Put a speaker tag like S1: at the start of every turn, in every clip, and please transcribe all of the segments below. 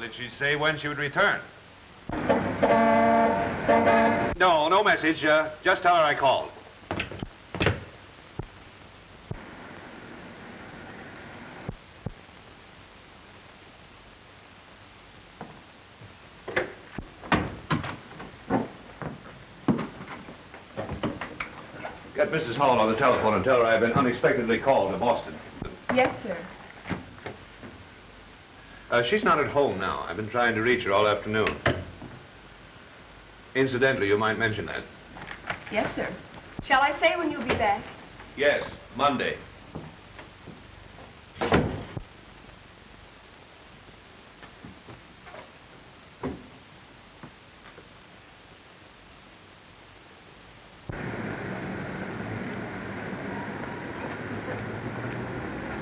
S1: did she say when she would return? No, no message. Just tell her I called. Get Mrs. Howell on the telephone and tell her I've been unexpectedly called to Boston.
S2: Yes, sir.
S1: She's not at home now. I've been trying to reach her all afternoon. Incidentally, you might mention that.
S2: Yes, sir. Shall I say when you'll be back?
S1: Yes, Monday.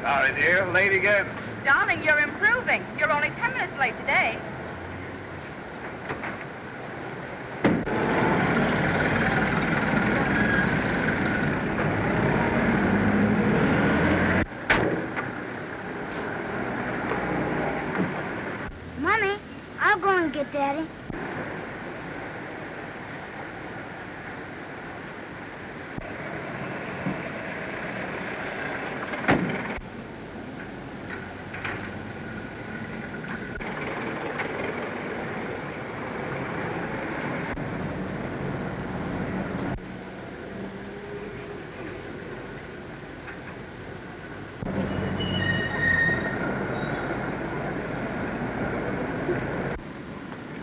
S1: Sorry, dear. Late again.
S2: Darling, you're improving. You're only 10 minutes late today.
S3: Mommy, I'll go and get Daddy.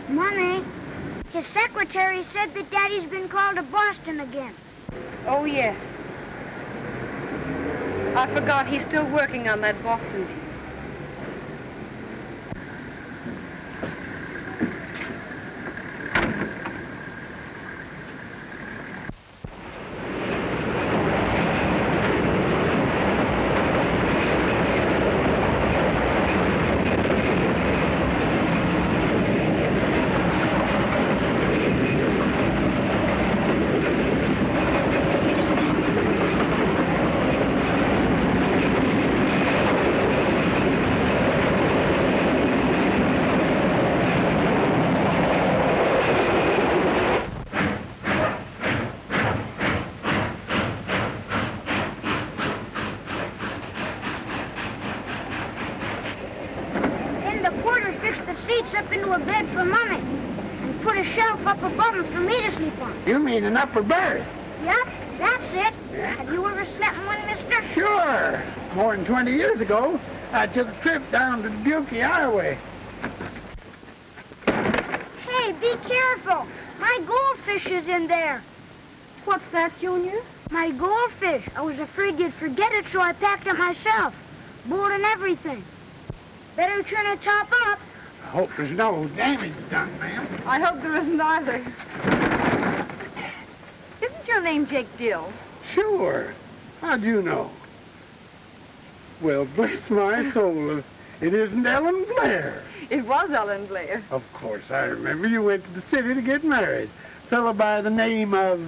S3: Mommy, his secretary said that Daddy's been called to Boston again.
S2: Oh, yes. I forgot he's still working on that Boston deal. Up into a bed for Mommy and put a shelf up above him for me to sleep on.
S4: You mean an upper berth?
S3: Yep, that's it. Have you ever slept in one, mister?
S4: Sure. More than 20 years ago, I took a trip down to Dubuque, Iowa.
S3: Hey, be careful. My goldfish is in there.
S2: What's that, Junior?
S3: My goldfish. I was afraid you'd forget it, so I packed it myself. Board and everything. Better turn the top up.
S4: I hope there's no damage done, ma'am.
S2: I hope there isn't either. Isn't your name Jake Dill?
S4: Sure. How'd you know? Well, bless my soul, it isn't Ellen Blair.
S2: It was Ellen Blair.
S4: Of course, I remember you went to the city to get married. Fella by the name of,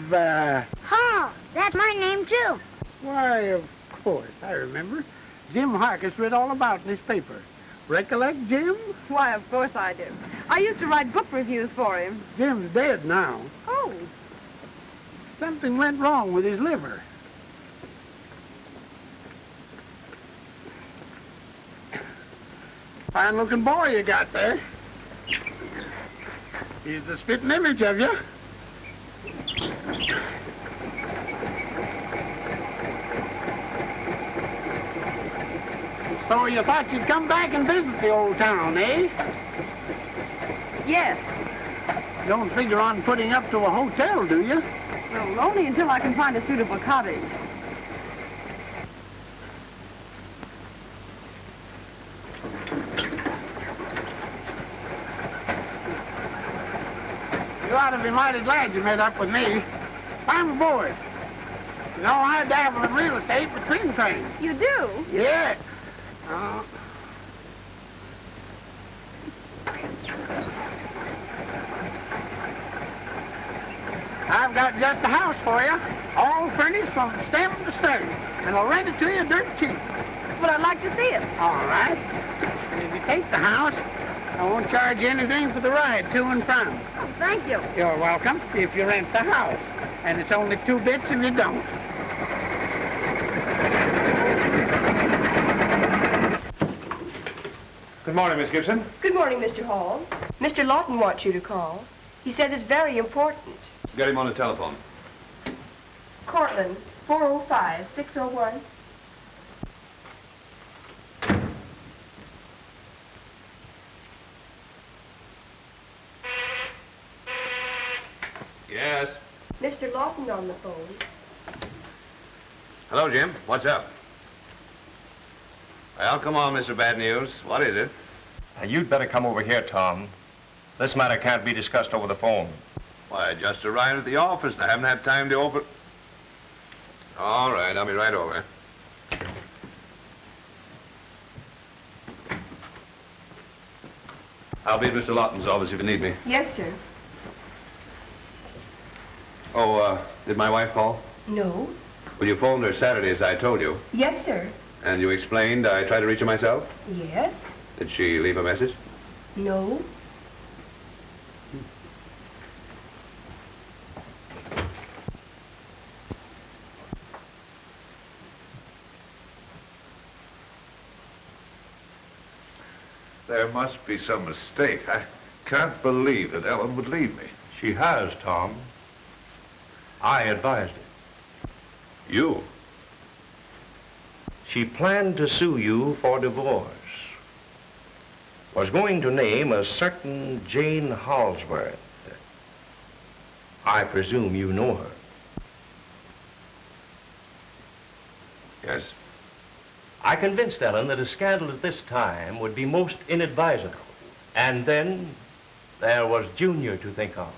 S3: Hall. That's my name, too.
S4: Why, of course, I remember. Jim Harkis read all about in his paper. Recollect Jim?
S2: Why, of course I do. I used to write book reviews for him.
S4: Jim's dead now.
S2: Oh.
S4: Something went wrong with his liver. Fine-looking boy you got there. He's the spitting image of you. So you thought you'd come back and visit the old town, eh?
S2: Yes.
S4: You don't figure on putting up to a hotel, do you?
S2: Well, only until I can find a suitable cottage.
S4: You ought to be mighty glad you met up with me. I'm aboard. You know, I dabble in real estate between trains.
S2: You do?
S4: Yeah. I've got just the house for you, all furnished from stem to stern, and I'll rent it to you dirt cheap.
S2: But I'd like to see it.
S4: All right. And if you take the house, I won't charge you anything for the ride to and from.
S3: Oh, thank you.
S4: You're welcome if you rent the house. And it's only 2 bits if you don't.
S1: Good morning, Miss Gibson.
S5: Good morning, Mr. Hall. Mr. Lawton wants you to call. He said it's very important.
S1: Get him on the telephone.
S5: Cortland, 405-601.
S1: Yes.
S5: Mr. Lawton on the phone.
S1: Hello, Jim. What's up? Well, come on, Mr. Bad News. What is it?
S6: You'd better come over here, Tom. This matter can't be discussed over the phone.
S1: Why, I just arrived at the office and I haven't had time to open... All right, I'll be right over. I'll be at Mr. Lawton's office if you need me.
S5: Yes, sir.
S1: Oh, did my wife call?
S5: No.
S1: Well, you phoned her Saturday, as I told you.
S5: Yes, sir.
S1: And you explained I tried to reach her myself?
S5: Yes.
S1: Did she leave a message?
S5: No.
S1: There must be some mistake. I can't believe that Ellen would leave me.
S6: She has, Tom. I advised it.
S1: You?
S6: She planned to sue you for divorce. Was going to name a certain Jane Halsworth. I presume you know her.
S1: Yes.
S6: I convinced Ellen that a scandal at this time would be most inadvisable. And then there was Junior to think of.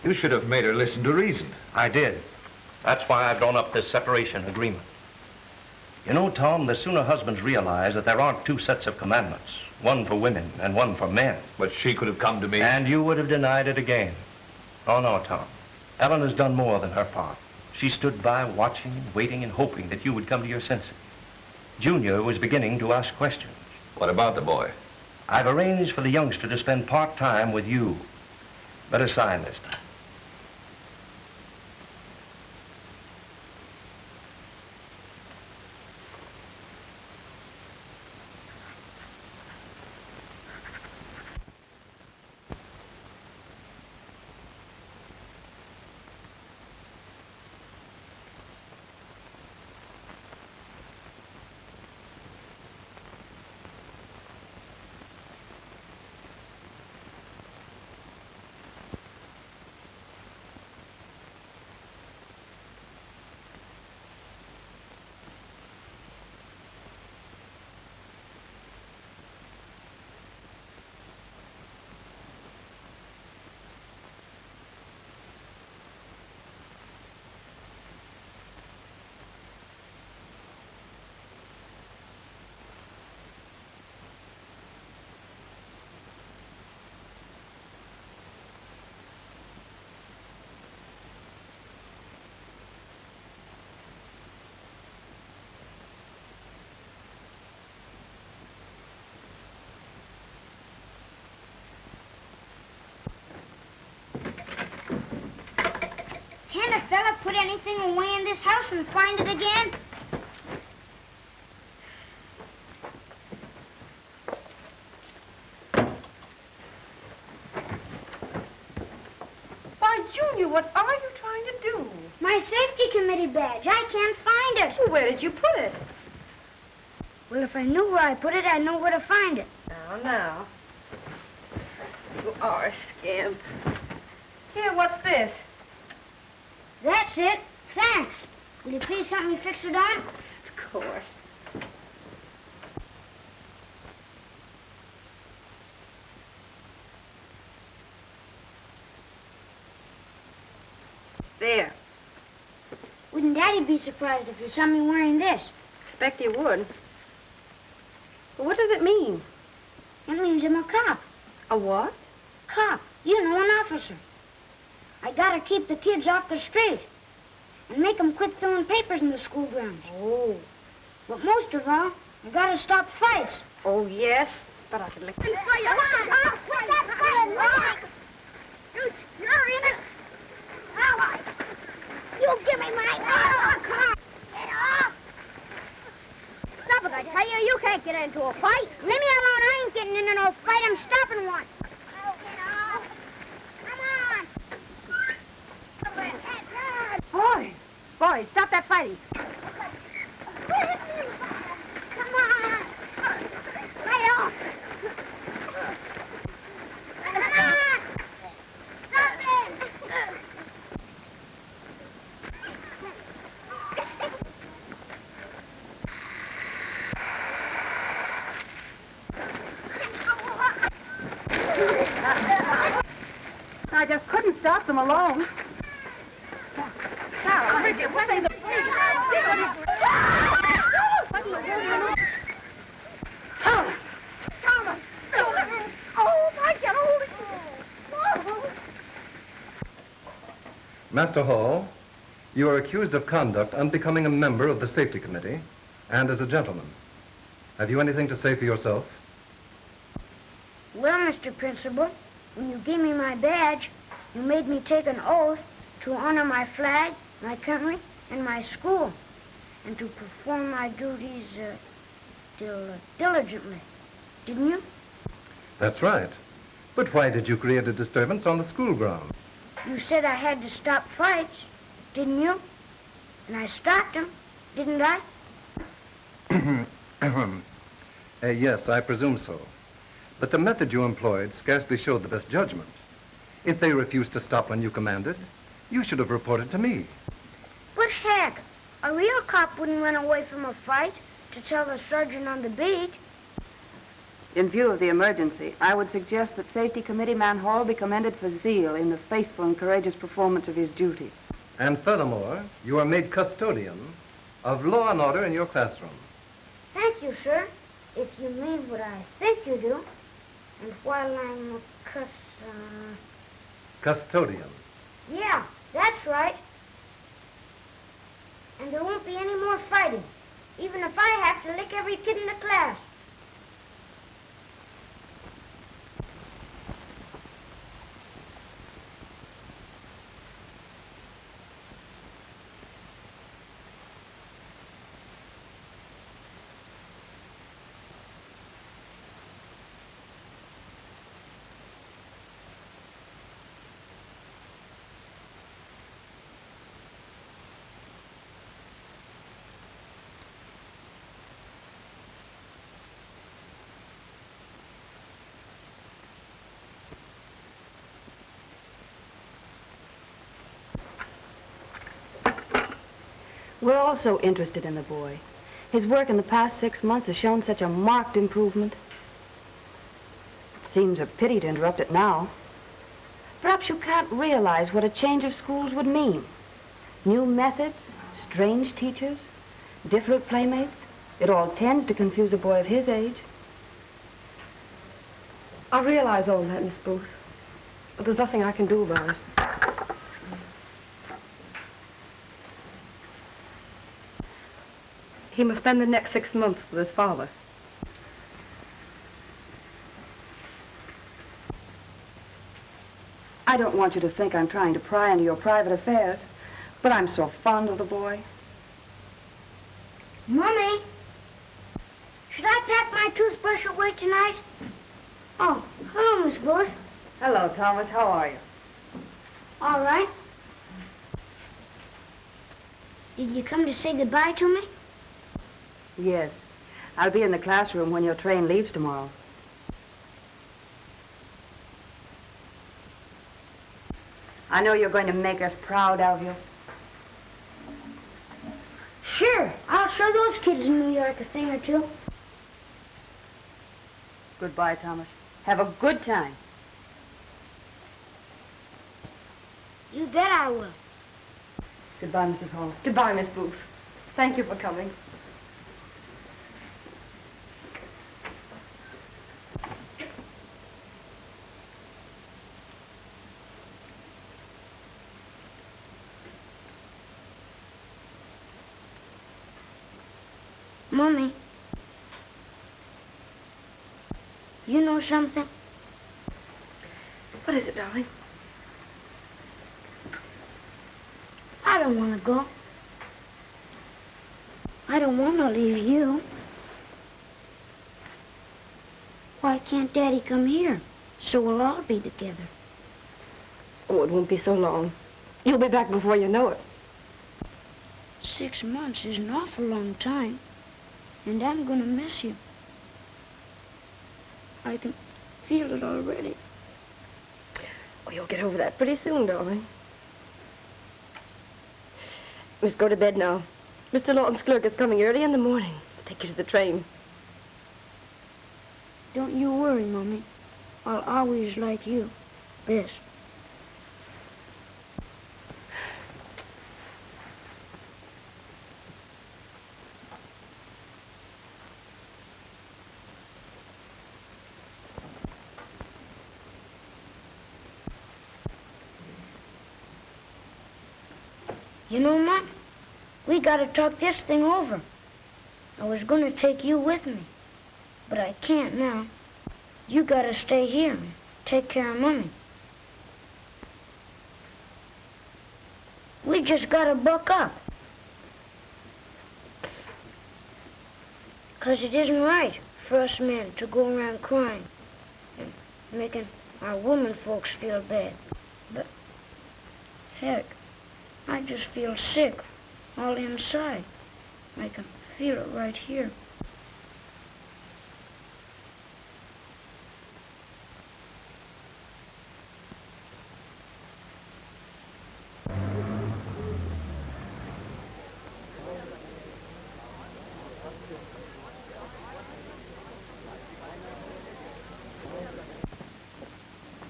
S1: You should have made her listen to reason.
S6: I did. That's why I've drawn up this separation agreement. You know, Tom, the sooner husbands realize that there aren't 2 sets of commandments, one for women and one for men.
S1: But she could have come to me.
S6: And you would have denied it again. Oh, no, Tom. Ellen has done more than her part. She stood by watching and waiting and hoping that you would come to your senses. Junior was beginning to ask questions.
S1: What about the boy?
S6: I've arranged for the youngster to spend part-time with you. Better sign this time.
S2: Can a fella put anything away in this house and find it again?
S5: Why, Junior, what are you trying to do?
S2: My safety committee badge. I can't find it.
S5: Well, where did you put it?
S2: Well, if I knew where I put it, I'd know where to find it.
S5: Now. You are a scamp. Here, what's this?
S2: That's it. Thanks. Will you please help me fix it on?
S5: Of course. There.
S2: Wouldn't Daddy be surprised if he saw me wearing this?
S5: Expect he would. But what does it mean?
S2: It means I'm a cop.
S5: A what?
S2: Cop. You know, an officer.
S3: I gotta keep the kids off the street and make them quit throwing papers in the school grounds.
S5: Oh.
S3: But most of all, I gotta stop fights.
S5: Oh, yes. But I could lick
S2: Come on, I'll put that fight. You're in it. All right. You give me my... Oh, come on. Get off. Stop it, I tell you. You can't get into a fight.
S3: Leave me alone. I ain't getting into no fight. I'm stopping one.
S2: Oh, get off. Come on.
S5: Boy, boy, stop that fighting.
S2: Come on. Lay off. Come on. Stop it.
S5: I just couldn't stop them alone. Now, Bridget, what are they...
S2: Thomas! Thomas! Oh, I can hold it.
S7: Master Hall, you are accused of conduct unbecoming a member of the safety committee and as a gentleman. Have you anything to say for yourself?
S3: Well, Mr. Principal, when you gave me my badge, you made me take an oath to honor my flag, my country, and my school, and to perform my duties diligently. Didn't you?
S7: That's right. But why did you create a disturbance on the school ground?
S3: You said I had to stop fights, didn't you? And I stopped them, didn't I?
S7: Yes, I presume so. But the method you employed scarcely showed the best judgment. If they refused to stop when you commanded, you should have reported to me.
S3: But heck, a real cop wouldn't run away from a fight to tell the sergeant on the beat.
S8: In view of the emergency, I would suggest that Safety Committee Man Hall be commended for zeal in the faithful and courageous performance of his duty.
S7: And furthermore, you are made custodian of law and order in your classroom.
S3: Thank you, sir, if you mean what I think you do. And while I'm
S7: Custodian.
S3: Yeah, that's right. And there won't be any more fighting, even if I have to lick every kid in the class.
S8: We're also interested in the boy. His work in the past 6 months has shown such a marked improvement. It seems a pity to interrupt it now. Perhaps you can't realize what a change of schools would mean. New methods, strange teachers, different playmates. It all tends to confuse a boy of his age.
S5: I realize all that, Miss Booth. But there's nothing I can do about it. He must spend the next 6 months with his father.
S8: I don't want you to think I'm trying to pry into your private affairs, but I'm so fond of the boy.
S3: Mommy, should I pack my toothbrush away tonight? Oh, hello, Miss Booth.
S8: Hello, Thomas. How are you?
S3: All right. Did you come to say goodbye to me?
S8: Yes. I'll be in the classroom when your train leaves tomorrow. I know you're going to make us proud of you.
S3: Sure. I'll show those kids in New York a thing or two.
S8: Goodbye, Thomas. Have a good time.
S3: You bet I will.
S8: Goodbye, Mrs. Hall.
S5: Goodbye, Miss Booth. Thank you for coming.
S3: Mommy, you know something?
S5: What is it, darling?
S3: I don't want to go. I don't want to leave you. Why can't Daddy come here so we'll all be together?
S5: Oh, it won't be so long. You'll be back before you know it.
S3: 6 months is an awful long time, and I'm going to miss you. I can feel it already.
S5: Oh, you'll get over that pretty soon, darling. We must go to bed now. Mr. Lawton's clerk is coming early in the morning. Take you to the train.
S3: Don't you worry, Mommy. I'll always like you best. You know, Mom, we gotta talk this thing over. I was gonna take you with me, but I can't now. You gotta stay here and take care of Mommy. We just gotta buck up. 'Cause it isn't right for us men to go around crying and making our women folks feel bad. But, heck, I just feel sick all inside. I can feel it right here.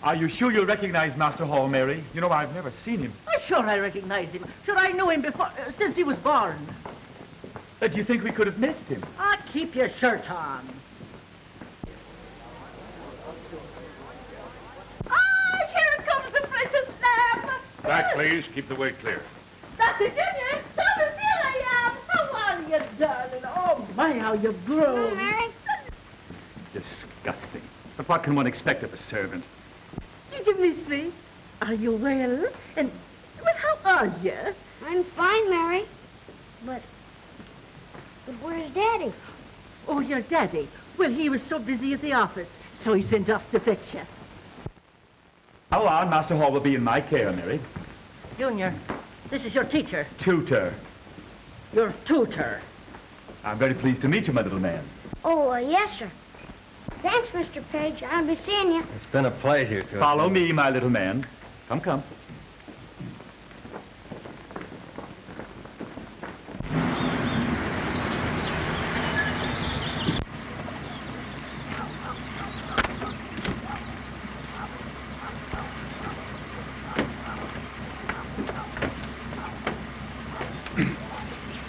S9: Are you sure you'll recognize Master Hall, Mary? You know, I've never seen him.
S10: Sure I recognize him. Sure I knew him before, since he was born.
S9: Do you think we could have missed him?
S10: Ah, keep your shirt on. Ah, here comes the precious lamb.
S1: Back, please. Keep the way clear.
S10: Dr. Junior, Thomas, here I am. How are you, darling? Oh, my, how you've grown.
S3: Mary?
S9: Disgusting. But what can one expect of a servant?
S10: Did you miss me? Are you well? And, well, how are you?
S3: I'm fine, Mary. But where's Daddy?
S10: Oh, your daddy. Well, he was so busy at the office, so he sent us to fetch you.
S9: How long Master Hall will be in my care, Mary?
S10: Junior, this is your teacher.
S9: Tutor.
S10: Your tutor.
S9: I'm very pleased to meet you, my little man.
S3: Oh, yes, sir. Thanks, Mr. Page. I'll be seeing you.
S7: It's been a pleasure to...
S9: Follow me, my little man. Come, come.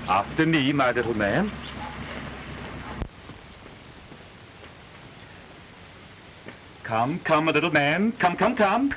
S9: After me, my little man. Come, come, my little man. Come, come, come.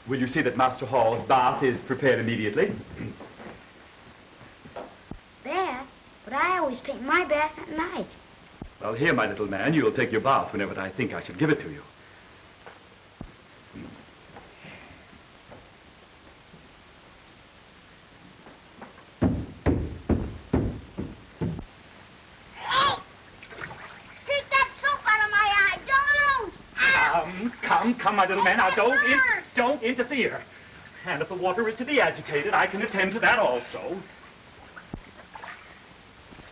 S9: Will you see that Master Hall's bath is prepared immediately?
S3: Bath? But I always take my bath at night.
S9: Well, here, my little man, you'll take your bath whenever I think I should give it to you. Come, my little man. Now, don't interfere. And if the water is to be agitated, I can attend to that also.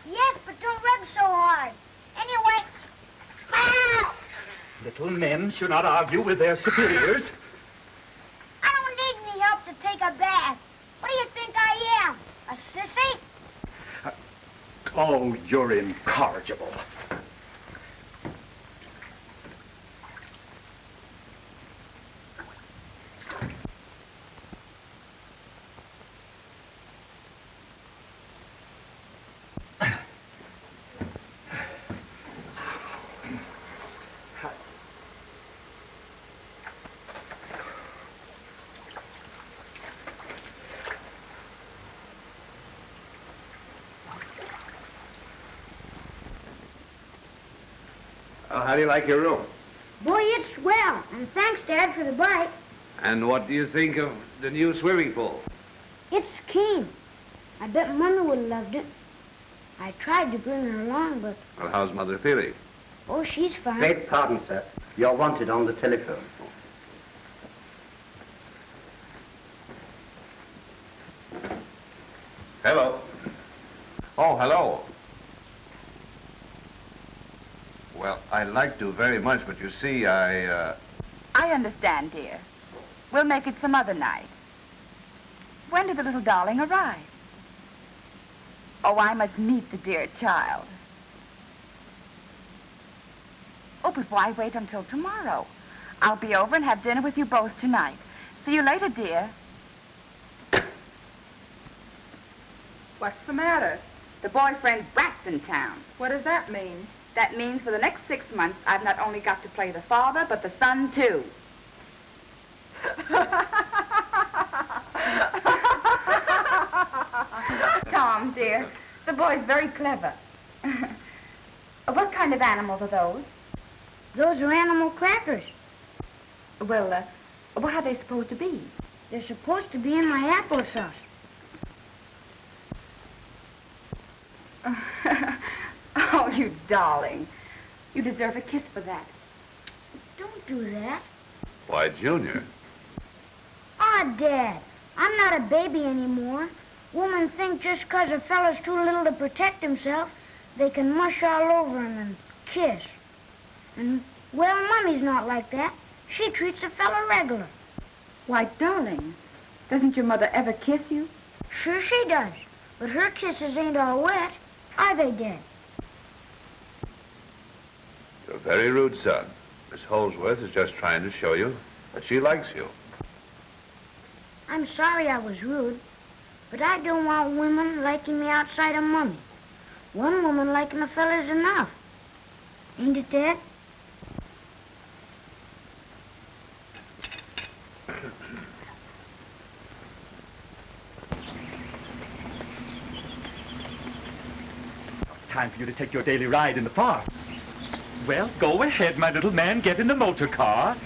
S3: Yes, but don't rub so hard. Anyway, ow!
S9: Little men should not argue with their superiors.
S3: I don't need any help to take a bath. What do you think I am? A sissy?
S9: Oh, you're incorrigible.
S1: How do you like your room?
S3: Boy, it's swell. And thanks, Dad, for the bike.
S1: And what do you think of the new swimming pool?
S3: It's keen. I bet Mother would have loved it. I tried to bring her along, but...
S1: Well, how's Mother feeling?
S3: Oh, she's fine.
S11: Beg pardon, sir. You're wanted on the telephone.
S1: Hello. Oh, hello. Well, I'd like to very much, but you see,
S12: I understand, dear. We'll make it some other night. When did the little darling arrive? Oh, I must meet the dear child. Oh, but why wait until tomorrow? I'll be over and have dinner with you both tonight. See you later, dear. What's the matter? The boyfriend Brat's in town. What does that mean? That means for the next 6 months, I've not only got to play the father, but the son, too. Tom, dear, the boy's very clever. What kind of animals are those?
S3: Those are animal crackers.
S12: Well, what are they supposed to be?
S3: They're supposed to be in my applesauce.
S12: Oh, you darling. You deserve a kiss for that.
S3: Don't do that.
S1: Why, Junior.
S3: Aw, Dad, I'm not a baby anymore. Women think just 'cause a fella's too little to protect himself, they can mush all over him and kiss. And, well, Mommy's not like that. She treats a fella regular.
S12: Why, darling, doesn't your mother ever kiss you?
S3: Sure she does. But her kisses ain't all wet, are they, Dad?
S1: You're very rude, son. Miss Holsworth is just trying to show you that she likes you.
S3: I'm sorry I was rude, but I don't want women liking me outside of Mommy. One woman liking a fella's enough. Ain't it, Dad?
S9: It's time for you to take your daily ride in the park. Well, go ahead, my little man. Get in the motor car.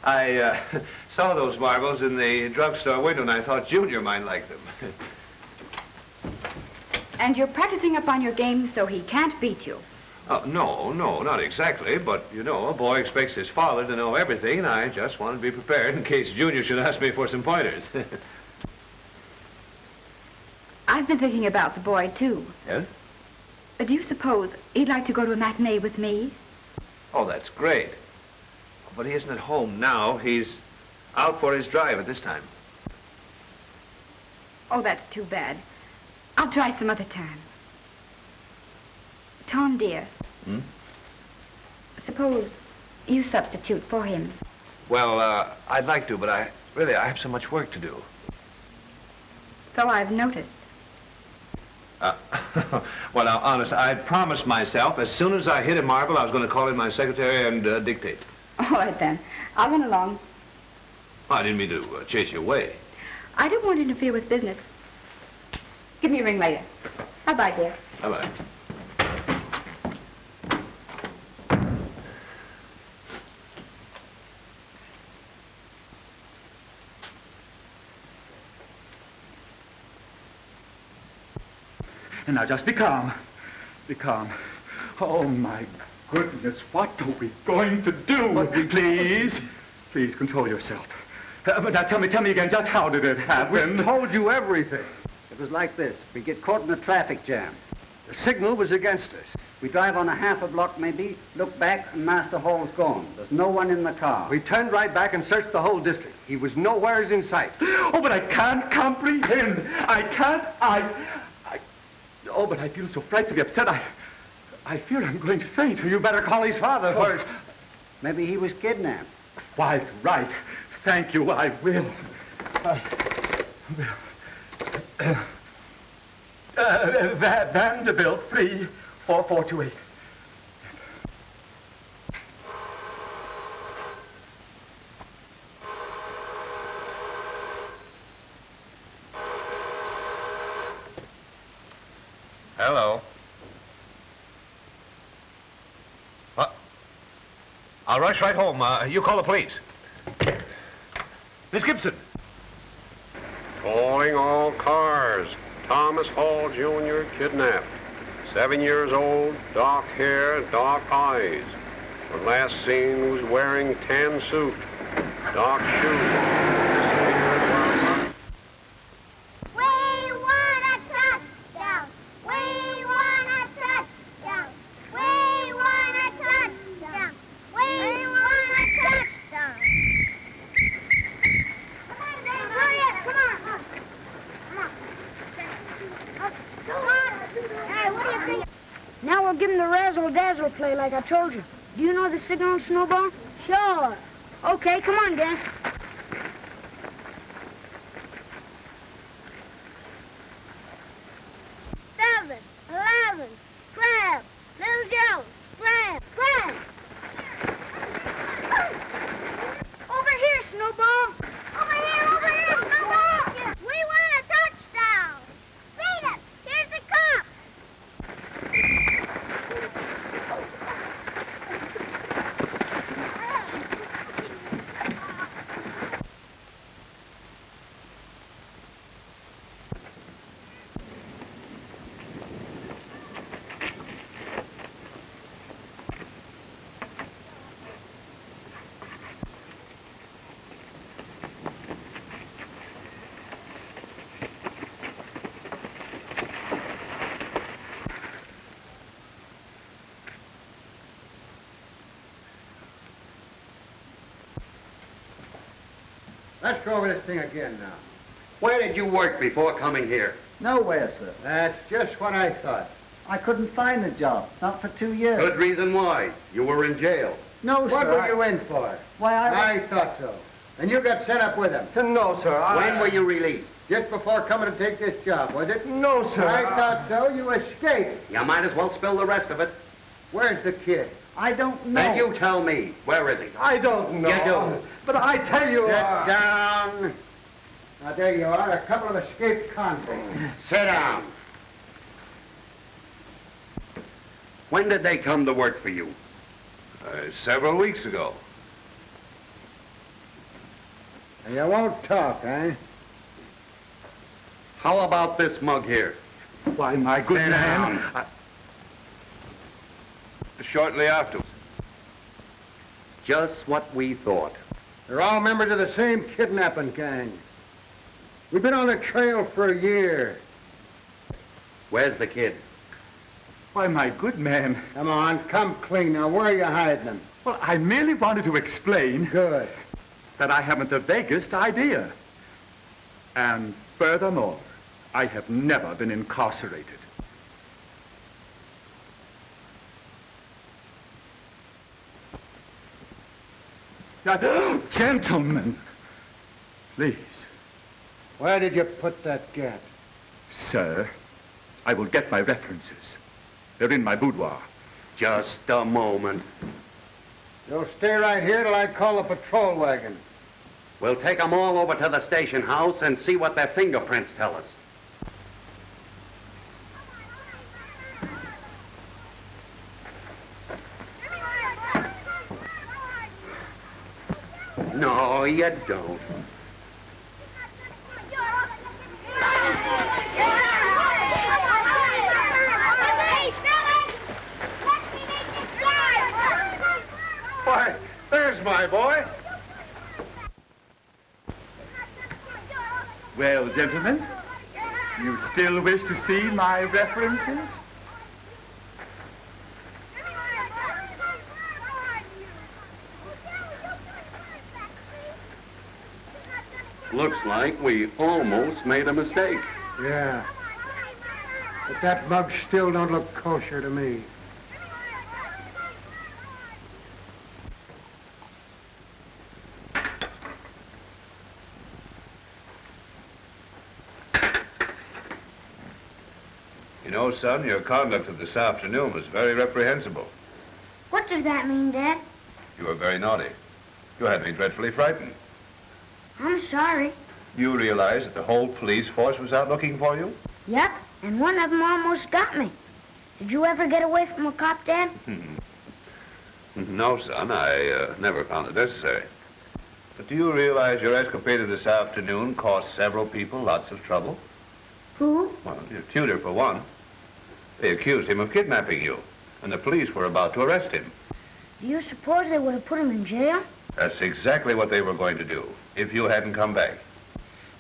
S1: I saw those marbles in the drugstore window, and I thought Junior might like them.
S12: And you're practicing up on your game so he can't beat you.
S1: No, not exactly. But, you know, a boy expects his father to know everything, and I just want to be prepared in case Junior should ask me for some pointers.
S12: I've been thinking about the boy, too.
S1: Yes?
S12: Do you suppose he'd like to go to a matinee with me?
S1: Oh, that's great. But he isn't at home now. He's out for his drive at this time.
S12: Oh, that's too bad. I'll try some other time. Tom, dear.
S1: Hmm?
S12: Suppose you substitute for him.
S1: Well, I'd like to, but I have so much work to do.
S12: So I've noticed.
S1: Well, now, honest, I promised myself as soon as I hit a marble, I was going to call in my secretary and dictate.
S12: All right, then. I'll run along.
S1: I didn't mean to chase you away.
S8: I don't want to interfere with business. Give me a ring later. Bye-bye, dear.
S1: Bye-bye.
S9: And now just be calm. Be calm. Oh, my goodness, what are we going to do? Please, please control yourself. But now tell me again, just how did it happen?
S4: We told you everything.
S11: It was like this. We get caught in a traffic jam.
S4: The signal was against us.
S11: We drive on a half a block maybe, look back, and Master Hall's gone. There's no one in the car.
S4: We turned right back and searched the whole district. He was nowheres in sight.
S9: Oh, but I can't comprehend. I can't. Oh, but I feel so frightfully upset. I fear I'm going to faint.
S4: You better call his father first.
S11: Maybe he was kidnapped.
S9: Quite right. Thank you, I will. Vanderbilt, 34428.
S1: Hello. What? I'll rush right home. You call the police. Miss Gibson.
S13: Calling all cars. Thomas Hall, Jr., kidnapped. 7 years old, dark hair, dark eyes. When last seen was wearing tan suit, dark shoes.
S2: We want a touchdown. We want a touchdown. We want a touchdown. We want a touchdown. Come on, Dave, hurry up. Come on. Come on. Hey, what do you think?
S3: Now we'll give him the razzle-dazzle play like I told you. Do you know the signal, Snowball? Sure. Okay, come on, gang.
S2: Seven, 11, 12, Little Joe, Graham, Graham. Over here, Snowball. Over here, Snowball. We want a touchdown. Beat it. Here's the cops.
S4: Let's go over this thing again now.
S11: Where did you work before coming here?
S14: Nowhere, sir.
S4: That's just what I thought.
S14: I couldn't find a job, not for 2 years.
S11: Good reason why. You were in jail.
S14: No,
S4: What
S14: sir.
S4: were you in for?
S14: Why,
S4: I thought so. And you got set up with him.
S7: No, sir.
S11: When were you released?
S4: Just before coming to take this job, was it?
S7: No, sir.
S4: I thought so. You escaped.
S11: You might as well spill the rest of it.
S4: Where's the kid?
S14: I don't know.
S11: Then you tell me. Where is he?
S7: I don't know.
S11: You do.
S7: But I tell you...
S4: Sit down. Now, there you are, a couple of escaped convicts.
S11: Sit down. When did they come to work for you?
S1: Several weeks ago.
S4: You won't talk, eh?
S11: How about this mug here?
S9: Why, my good
S11: Sit
S9: man.
S11: down.
S1: Shortly afterwards.
S11: Just what we thought.
S4: They're all members of the same kidnapping gang. We've been on the trail for a year.
S11: Where's the kid?
S9: Why, my good man.
S4: Come on, come clean. Now, where are you hiding them?
S9: Well, I merely wanted to explain
S4: Good.
S9: that I haven't the vaguest idea. And furthermore, I have never been incarcerated. Now, gentlemen, please.
S4: Where did you put that gat?
S9: Sir, I will get my references. They're in my boudoir.
S11: Just a moment.
S4: You'll stay right here till I call the patrol wagon.
S15: We'll take them all over to the station house and see what their fingerprints tell us. No, you don't.
S4: Why, there's my boy.
S9: Well, gentlemen, you still wish to see my references?
S15: Looks like we almost made a mistake.
S4: Yeah. But that mug still don't look kosher to me.
S1: You know, son, your conduct of this afternoon was very reprehensible.
S3: What does that mean, Dad?
S1: You were very naughty. You had me dreadfully frightened.
S3: I'm sorry.
S1: You realize that the whole police force was out looking for you?
S3: Yep, and one of them almost got me. Did you ever get away from a cop, Dad?
S1: No, son, I never found it necessary. But do you realize your escapade of this afternoon cost several people lots of trouble?
S3: Who?
S1: Well, your tutor, for one. They accused him of kidnapping you, and the police were about to arrest him.
S3: Do you suppose they would have put him in jail?
S1: That's exactly what they were going to do, if you hadn't come back.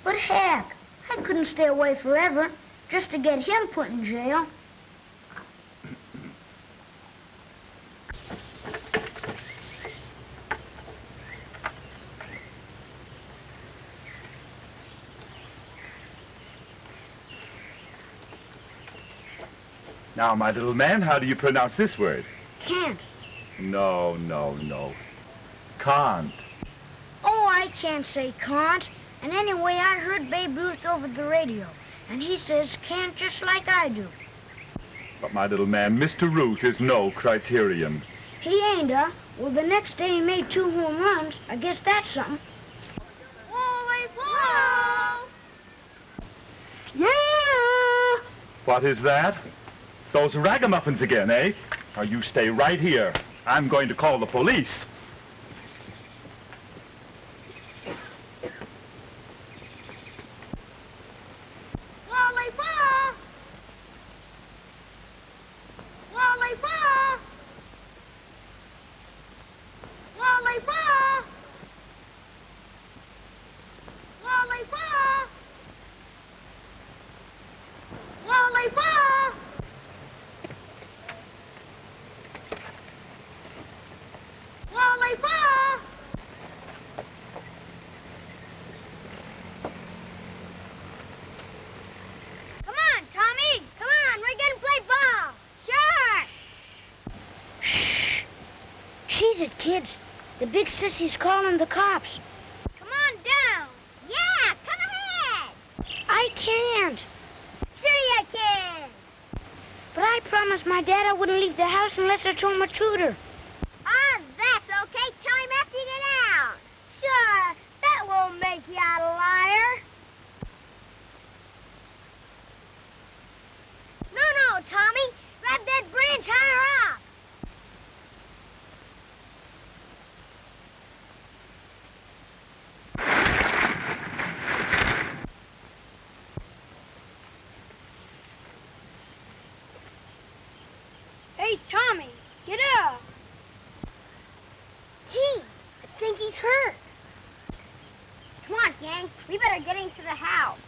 S3: But heck, I couldn't stay away forever just to get him put in jail.
S9: Now, my little man, how do you pronounce this word?
S3: Can't.
S9: No, no, no. Can't.
S3: Oh, I can't say can't. And anyway, I heard Babe Ruth over the radio, and he says can't just like I do.
S9: But, my little man, Mr. Ruth is no criterion.
S3: He ain't, huh? Well, the next day he made 2 home runs. I guess that's something. Wally ball!
S9: Yeah! What is that? Those ragamuffins again, eh? Now, you stay right here. I'm going to call the police.
S2: Wally ball! Wally ball! Wally ball! Wally ball! Wally ball! Wally ball! Come on, Tommy! Come on, we're gonna play ball! Sure!
S3: Shh. Cheese it, kids. The big sissy's calling the cops.
S2: Come on down! Yeah, come ahead!
S3: I can't.
S2: Sure you can!
S3: But I promised my dad I wouldn't leave the house unless I told my tutor.
S2: Ah, that's okay. Tell him after you get out. Sure, that won't make you out a liar. No, Tommy. Grab that branch higher up. Hey, Tommy, get up. Gee, I think he's hurt. Come on, gang. We better get into the house.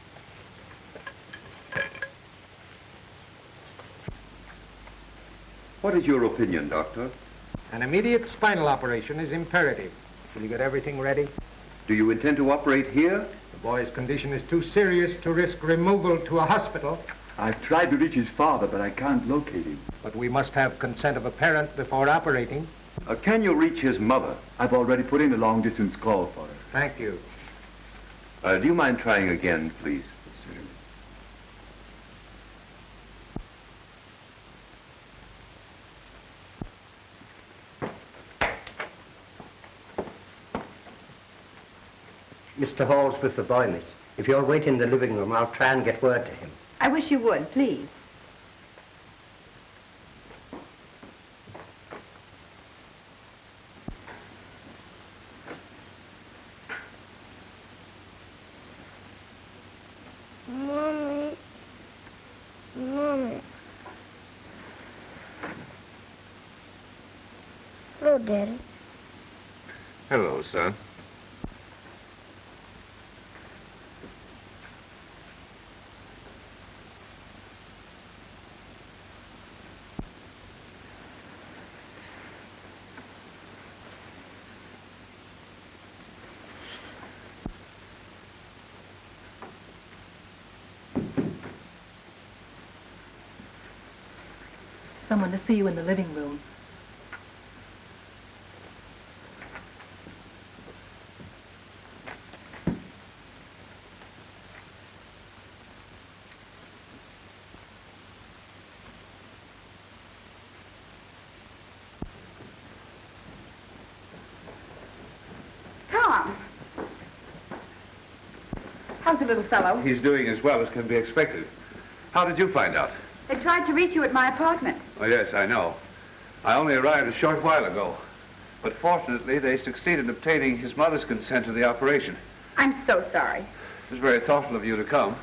S15: What is your opinion, Doctor?
S16: An immediate spinal operation is imperative. Will you get everything ready?
S15: Do you intend to operate here?
S16: The boy's condition is too serious to risk removal to a hospital.
S9: I've tried to reach his father, but I can't locate him.
S16: But we must have consent of a parent before operating.
S15: Can you reach his mother?
S9: I've already put in a long-distance call for her.
S16: Thank you.
S15: Do you mind trying again, please?
S17: Mr. Hall's with the boy, miss. If you'll wait in the living room, I'll try and get word to him.
S8: I wish you would, please.
S3: Mommy. Mommy. Hello, Daddy.
S1: Hello, son.
S18: Someone to see you in the living room.
S12: Tom! How's the little fellow?
S1: He's doing as well as can be expected. How did you find out?
S12: They tried to reach you at my apartment.
S1: Oh, yes, I know. I only arrived a short while ago. But fortunately, they succeeded in obtaining his mother's consent to the operation.
S12: I'm so sorry.
S1: It was very thoughtful of you to come.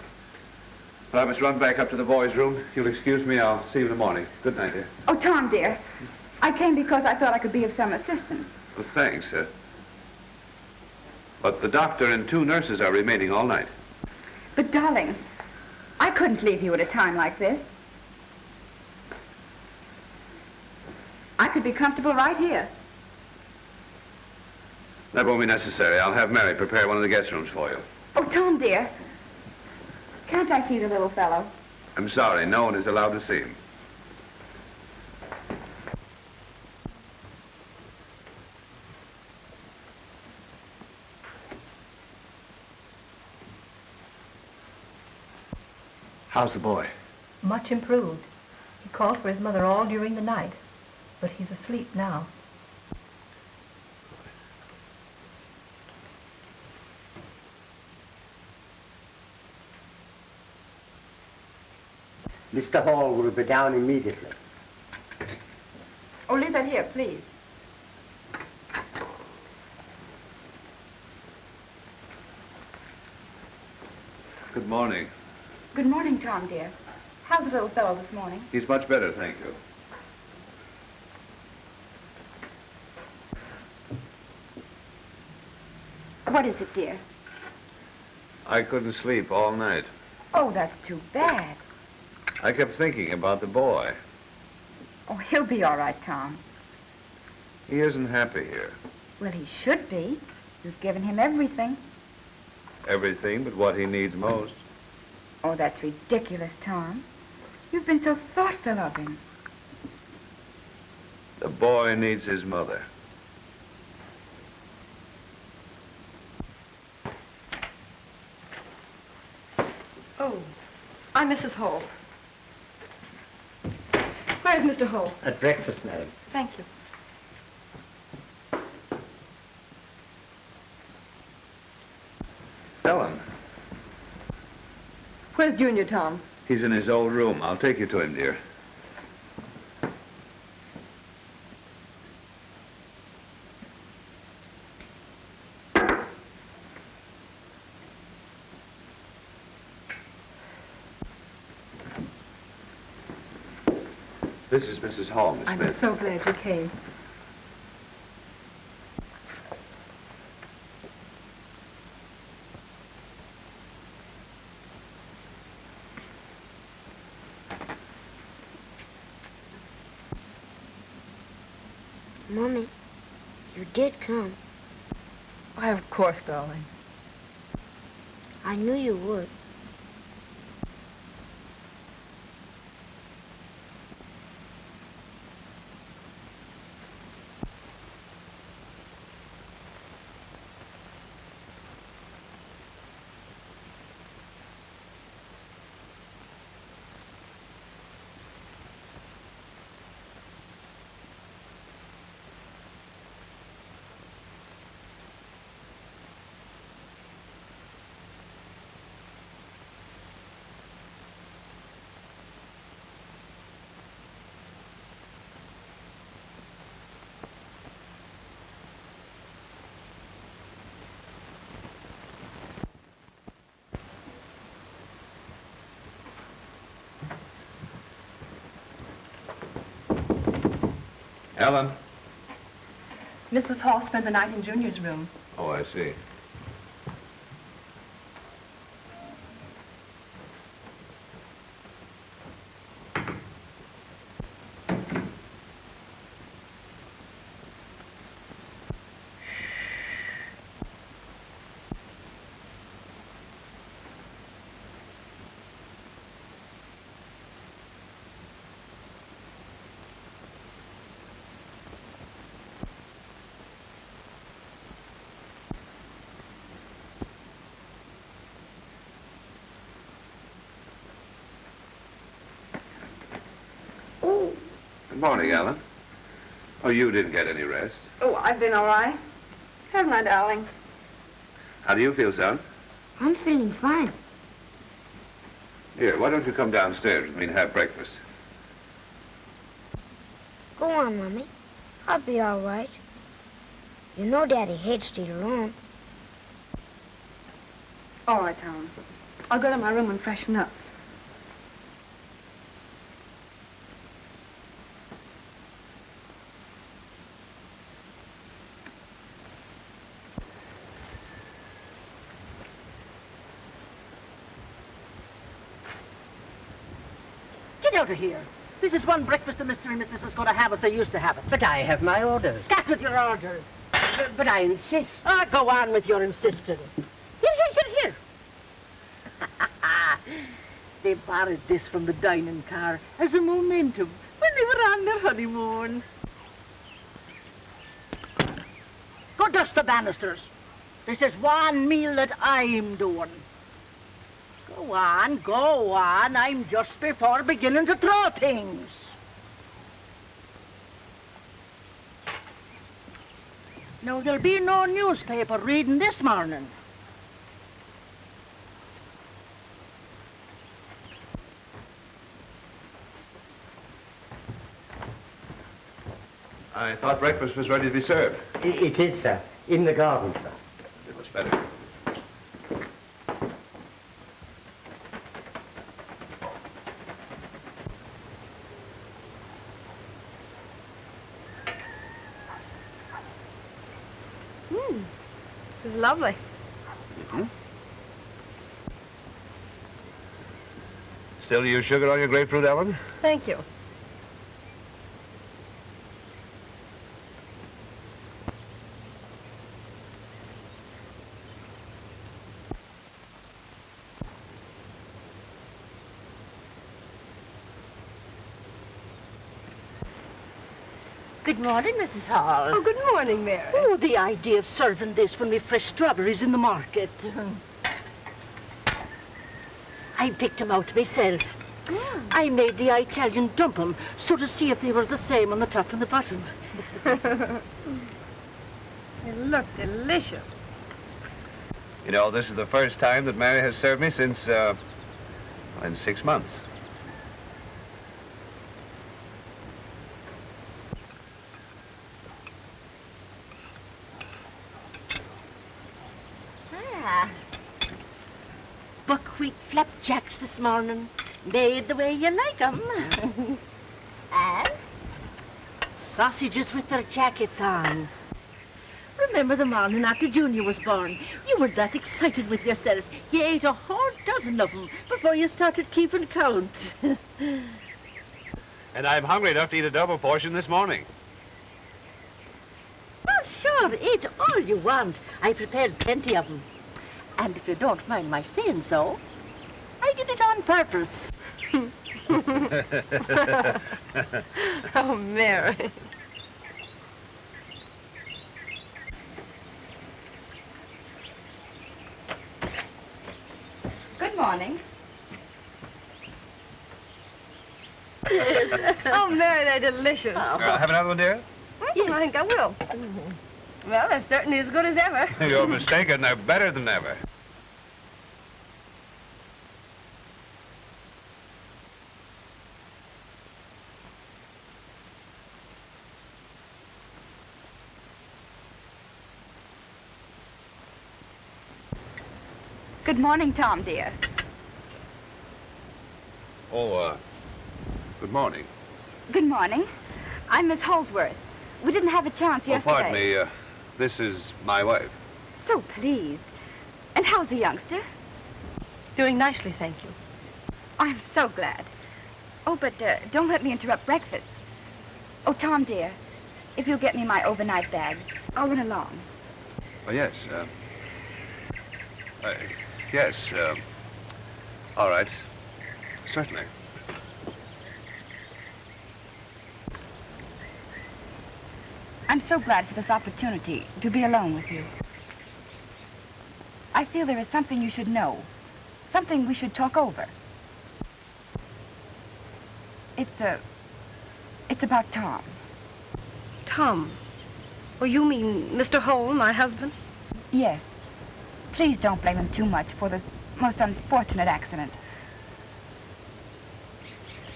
S1: But I must run back up to the boys' room. If you'll excuse me, I'll see you in the morning. Good night, dear.
S12: Oh, Tom, dear. I came because I thought I could be of some assistance.
S1: Well, thanks, sir. But the doctor and 2 nurses are remaining all night.
S12: But, darling, I couldn't leave you at a time like this. I could be comfortable right here.
S1: That won't be necessary. I'll have Mary prepare one of the guest rooms for you.
S12: Oh, Tom, dear. Can't I see the little fellow?
S1: I'm sorry, no one is allowed to see him.
S17: How's the boy?
S18: Much improved. He called for his mother all during the night, but he's asleep now.
S17: Mr. Hall will be down immediately.
S12: Oh, leave that here, please.
S1: Good morning.
S12: Good morning, Tom, dear. How's the little fellow this morning?
S1: He's much better, thank you.
S12: What is it, dear?
S1: I couldn't sleep all night.
S12: Oh, that's too bad.
S1: I kept thinking about the boy.
S12: Oh, he'll be all right, Tom.
S1: He isn't happy here.
S12: Well, he should be. You've given him everything.
S1: Everything but what he needs most.
S12: Oh, that's ridiculous, Tom. You've been so thoughtful of him.
S1: The boy needs his mother.
S5: Oh, I'm Mrs. Hall. Where's Mr. Hall?
S17: At breakfast, madam.
S5: Thank you.
S1: Ellen,
S5: Where's Junior, Tom?
S1: he's in his old room. I'll take you to him, dear. This is Mrs. Hall, Miss
S18: I'm
S1: Smith.
S18: so glad you came.
S3: Mommy, you did come.
S18: Why, of course, darling.
S3: I knew you would.
S1: Ellen?
S18: Mrs. Hall spent the night in Junior's room.
S1: Oh, I see. Good morning, Ellen. Oh, you didn't get any rest.
S8: Oh, I've been all right. Haven't I, darling?
S1: How do you feel, son?
S3: I'm feeling fine.
S1: Here, why don't you come downstairs with me and have breakfast?
S3: Go on, Mommy. I'll be all right. You know Daddy hates to eat alone.
S8: All right, Tom. I'll go to my room and freshen up.
S10: Get out of here. This is one breakfast the Mr. and Mrs. is going to have as they used to have it.
S19: But I have my orders.
S10: Scat with your orders.
S19: But I insist.
S10: Ah, go on with your insisting. Here. They borrowed this from the dining car as a momentum when they were on their honeymoon. Go dust the banisters. This is one meal that I'm doing. Go on. I'm just before beginning to throw things. No, there'll be no newspaper reading this morning.
S1: I thought breakfast was ready to be served.
S17: It is, sir. In the garden, sir.
S1: It was better.
S18: This is lovely.
S1: Still use sugar on your grapefruit, Ellen?
S18: Thank you.
S10: Good morning, Mrs. Hall.
S18: Oh, good morning, Mary.
S10: Oh, the idea of serving this when we fresh strawberries in the market. I picked them out myself. I made the Italian dump 'em so to see if they were the same on the top and the bottom.
S18: They look delicious.
S1: You know, this is the first time that Mary has served me since, in 6 months.
S10: Buckwheat flapjacks this morning, made the way you like 'em. And sausages with their jackets on. Remember the morning after Junior was born? You were that excited with yourself. You ate a whole dozen of them before you started keeping count.
S1: And I'm hungry enough to eat a double portion this morning.
S10: Oh, sure, eat all you want. I prepared plenty of them. And if you don't mind my saying so, I did it on purpose.
S18: Oh, Mary.
S8: Good morning.
S18: Oh, Mary, they're delicious.
S1: Have another one, dear?
S18: Yeah, I think I will. Well, they're certainly as good as ever.
S1: You're mistaken. They're better than ever.
S12: Good morning, Tom, dear.
S1: Oh, good morning.
S12: Good morning. I'm Miss Holsworth. We didn't have a chance
S1: Oh,
S12: yesterday.
S1: pardon me. This is my wife.
S12: So pleased. And how's the youngster?
S18: Doing nicely, thank you.
S12: I'm so glad. Oh, but don't let me interrupt breakfast. Oh, Tom, dear, if you'll get me my overnight bag, I'll run along.
S1: Oh, yes. Yes. All right. Certainly.
S12: I'm so glad for this opportunity to be alone with you. I feel there is something you should know, something we should talk over. It's about Tom.
S18: Tom? Oh, you mean Mr. Hole, my husband?
S12: Yes. Please don't blame him too much for this most unfortunate accident.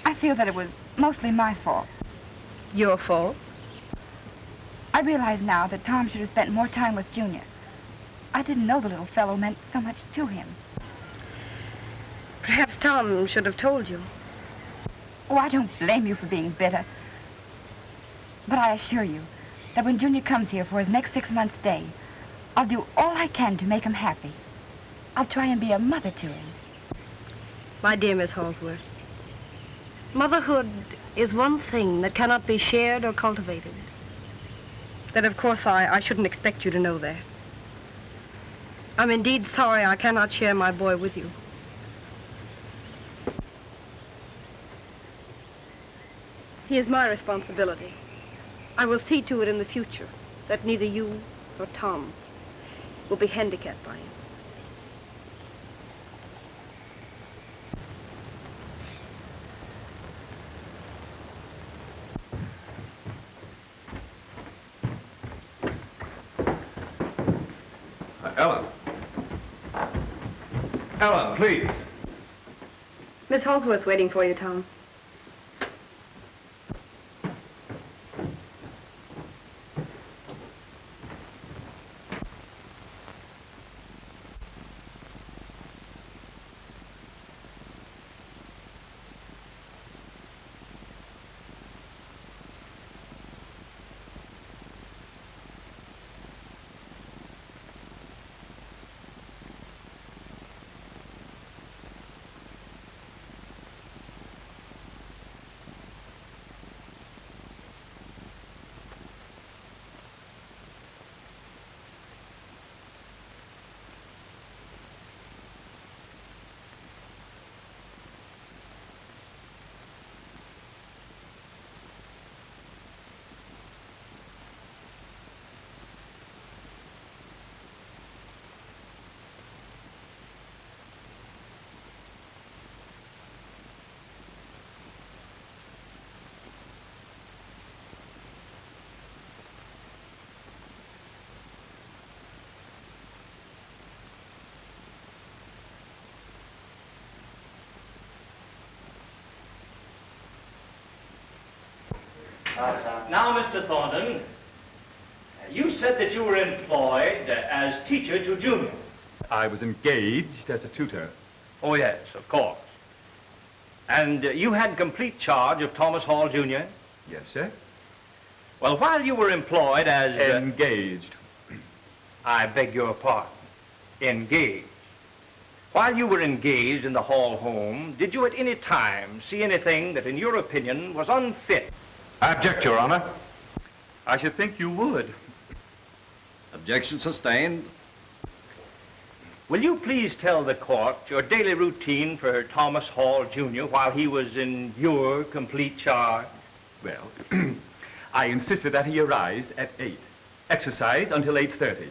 S12: I feel that it was mostly my fault.
S18: Your fault?
S12: I realize now that Tom should have spent more time with Junior. I didn't know the little fellow meant so much to him.
S18: Perhaps Tom should have told you.
S12: Oh, I don't blame you for being bitter. But I assure you that when Junior comes here for his next 6 months' stay, I'll do all I can to make him happy. I'll try and be a mother to him.
S18: My dear Miss Holsworth, motherhood is one thing that cannot be shared or cultivated. Then, of course, I shouldn't expect you to know that. I'm indeed sorry I cannot share my boy with you. He is my responsibility. I will see to it in the future that neither you nor Tom will be handicapped by him.
S1: Ellen. Ellen, please.
S18: Miss Holsworth's waiting for you, Tom.
S6: Now, Mr. Thornton, you said that you were employed as teacher to Junior.
S9: I was engaged as a tutor.
S6: Oh, yes, of course. And you had complete charge of Thomas Hall, Jr.?
S9: Yes, sir.
S6: Well, while you were employed as...
S9: Engaged.
S6: I beg your pardon. Engaged. While you were engaged in the Hall home, did you at any time see anything that, in your opinion, was unfit?
S1: I object, Your Honor.
S9: I should think you would.
S15: Objection sustained.
S6: Will you please tell the court your daily routine for Thomas Hall, Jr. while he was in your complete charge?
S9: Well, I insisted that he arise at 8, exercise until 8:30,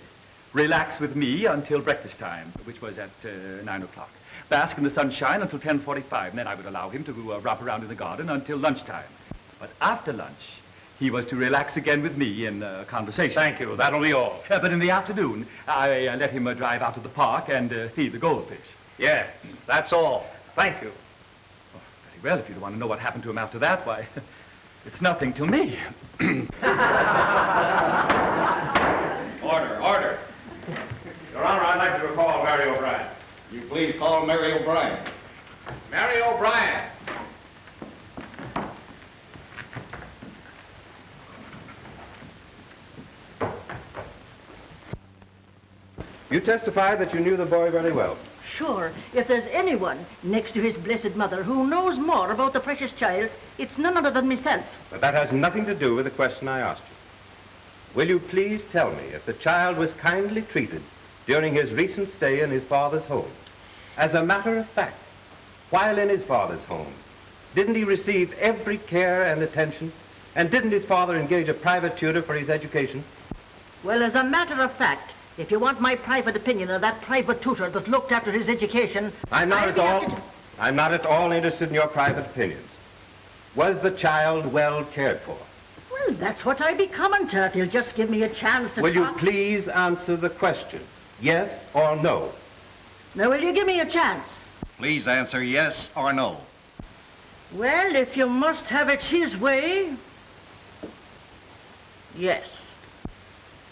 S9: relax with me until breakfast time, which was at 9 o'clock, bask in the sunshine until 10:45, and then I would allow him to romp around in the garden until lunchtime. But after lunch, he was to relax again with me in conversation.
S6: Thank you. That'll be all.
S9: But in the afternoon, I let him drive out to the park and feed the goldfish.
S6: Yes, that's all. Thank you.
S9: Oh, very well. If you want to know what happened to him after that, why, it's nothing to me.
S6: Order, order. Your Honor, I'd like to recall Mary O'Brien.
S15: You please call Mary O'Brien.
S6: Mary O'Brien.
S20: You testified that you knew the boy very well.
S10: Sure, if there's anyone next to his blessed mother who knows more about the precious child, it's none other than myself.
S20: But that has nothing to do with the question I asked you. Will you please tell me if the child was kindly treated during his recent stay in his father's home? As a matter of fact, while in his father's home, didn't he receive every care and attention? And didn't his father engage a private tutor for his education?
S10: Well, as a matter of fact, if you want my private opinion of that private tutor that looked after his education...
S20: I'm not at all interested in your private opinions. Was the child well cared for?
S10: Well, that's what I be coming to, if you'll just give me a chance to
S20: Will
S10: talk.
S20: you please answer the question? Yes or no?
S10: Now, will you give me a chance?
S15: Please answer yes or no.
S10: Well, if you must have it his way... Yes.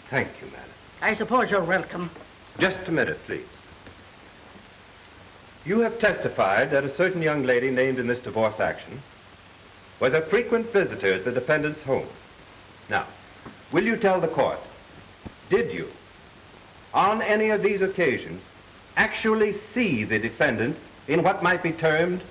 S20: Thank you, madam.
S10: I suppose you're welcome.
S20: Just a minute, please. You have testified that a certain young lady named in this divorce action was a frequent visitor at the defendant's home. Now, will you tell the court, did you, on any of these occasions, actually see the defendant in what might be termed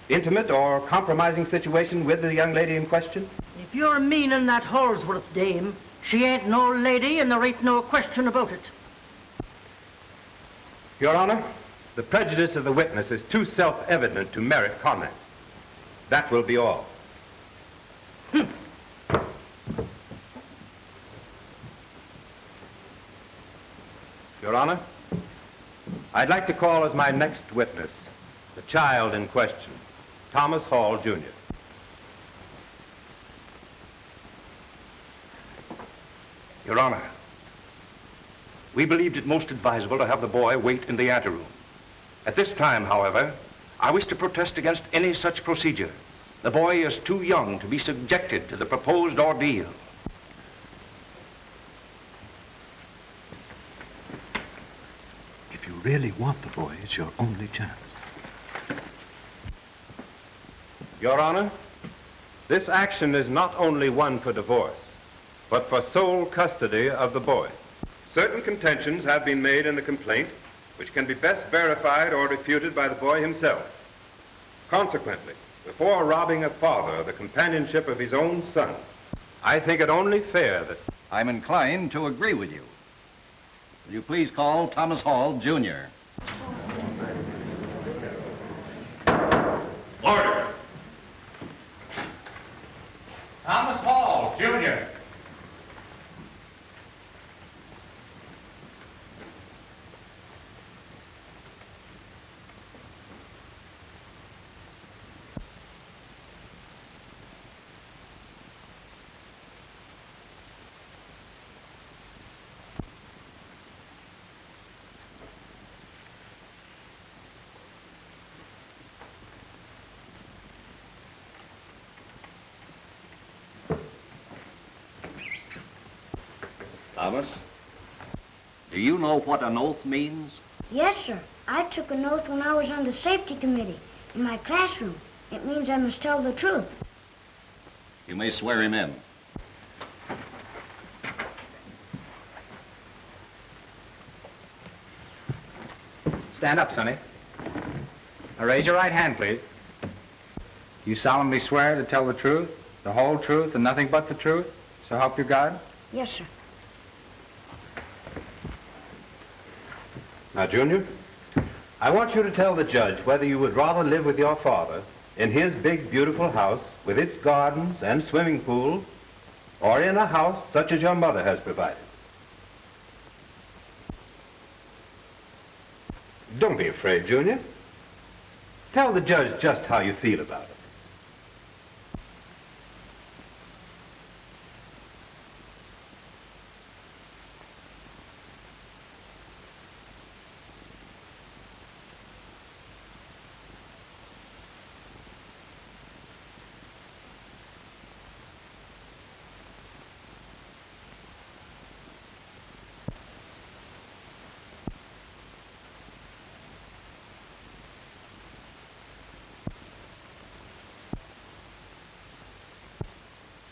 S20: intimate or compromising situation with the young lady in question?
S10: If you're meaning that Holsworth dame, she ain't no lady and there ain't no question about it.
S20: Your Honor, the prejudice of the witness is too self-evident to merit comment. That will be all. Your Honor, I'd like to call as my next witness the child in question, Thomas Hall, Jr.
S6: Your Honor, we believed it most advisable to have the boy wait in the anteroom. At this time, however, I wish to protest against any such procedure. The boy is too young to be subjected to the proposed ordeal.
S21: If you really want the boy, it's your only chance.
S20: Your Honor, this action is not only one for divorce, but for sole custody of the boy. Certain contentions have been made in the complaint, which can be best verified or refuted by the boy himself. Consequently, before robbing a father of the companionship of his own son, I think it only fair that...
S15: I'm inclined to agree with you. Will you please call Thomas Hall, Jr.?
S6: Order! Thomas Hall, Jr.
S15: Thomas, do you know what an oath means?
S3: Yes, sir. I took an oath when I was on the safety committee in my classroom. It means I must tell the truth.
S15: You may swear him in.
S16: Stand up, Sonny. Now raise your right hand, please. You solemnly swear to tell the truth, the whole truth, and nothing but the truth? So help you God?
S3: Yes, sir.
S20: Now, Junior, I want you to tell the judge whether you would rather live with your father in his big, beautiful house with its gardens and swimming pool, or in a house such as your mother has provided. Don't be afraid, Junior. Tell the judge just how you feel about it.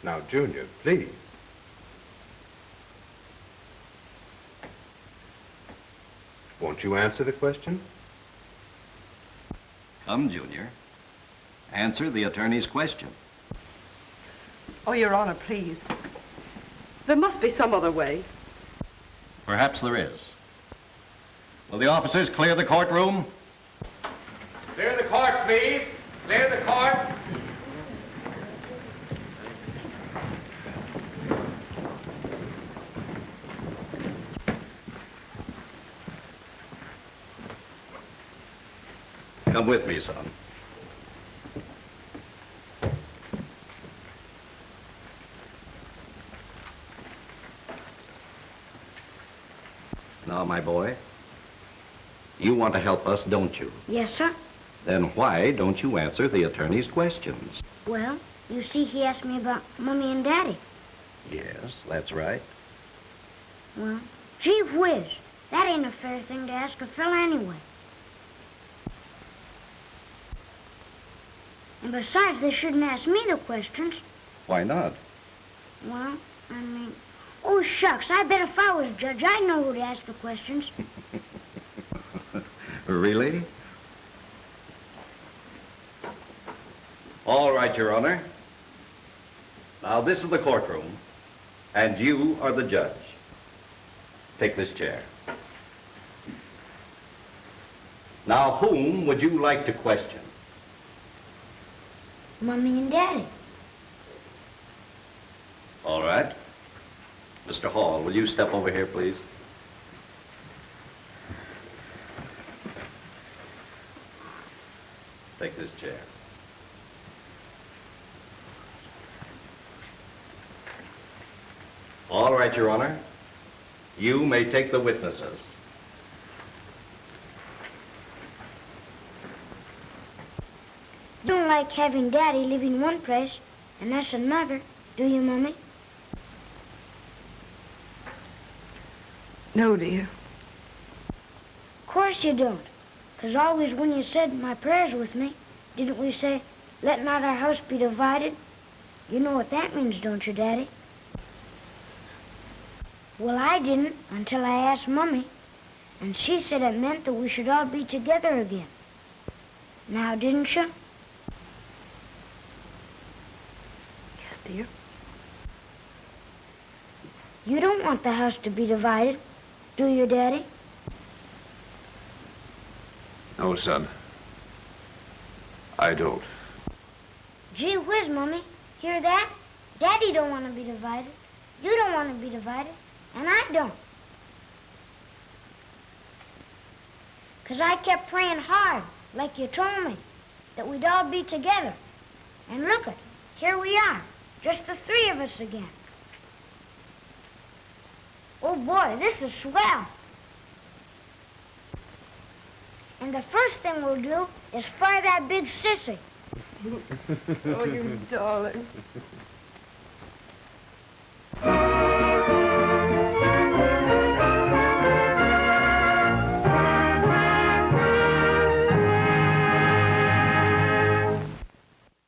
S20: Now, Junior, please. Won't you answer the question?
S15: Come, Junior. Answer the attorney's question.
S5: Oh, Your Honor, please. There must be some other way.
S15: Perhaps there is. Will the officers clear the courtroom?
S6: Clear the court, please. Clear the court.
S15: Come with me, son. Now, my boy, you want to help us, don't you?
S3: Yes, sir.
S15: Then why don't you answer the attorney's questions?
S3: Well, you see, he asked me about Mommy and Daddy.
S15: Yes, that's right.
S3: Well, gee whiz, that ain't a fair thing to ask a fella anyway. And besides, they shouldn't ask me the questions.
S15: Why not?
S3: Well, I mean, oh, shucks, I bet if I was judge, I'd know who to ask the questions.
S15: Really? All right, Your Honor. Now, this is the courtroom, and you are the judge. Take this chair. Now, whom would you like to question?
S3: Mommy and Daddy.
S15: All right. Mr. Hall, will you step over here, please? Take this chair. All right, Your Honor. You may take the witnesses.
S3: You don't like having Daddy living one place and us another, do you, Mommy?
S5: No, dear.
S3: Of course you don't. 'Cause always when you said my prayers with me, didn't we say, let not our house be divided? You know what that means, don't you, Daddy? Well, I didn't until I asked Mommy, and she said it meant that we should all be together again. Now, didn't you?
S5: Yes, dear.
S3: You don't want the house to be divided, do you, Daddy?
S1: No, son. I don't.
S3: Gee whiz, Mommy. Hear that? Daddy don't want to be divided. You don't want to be divided. And I don't. 'Cause I kept praying hard, like you told me, that we'd all be together. And look it, here we are, just the three of us again. Oh boy, this is swell. And the first thing we'll do is fry that big sissy.
S5: Oh, you darling.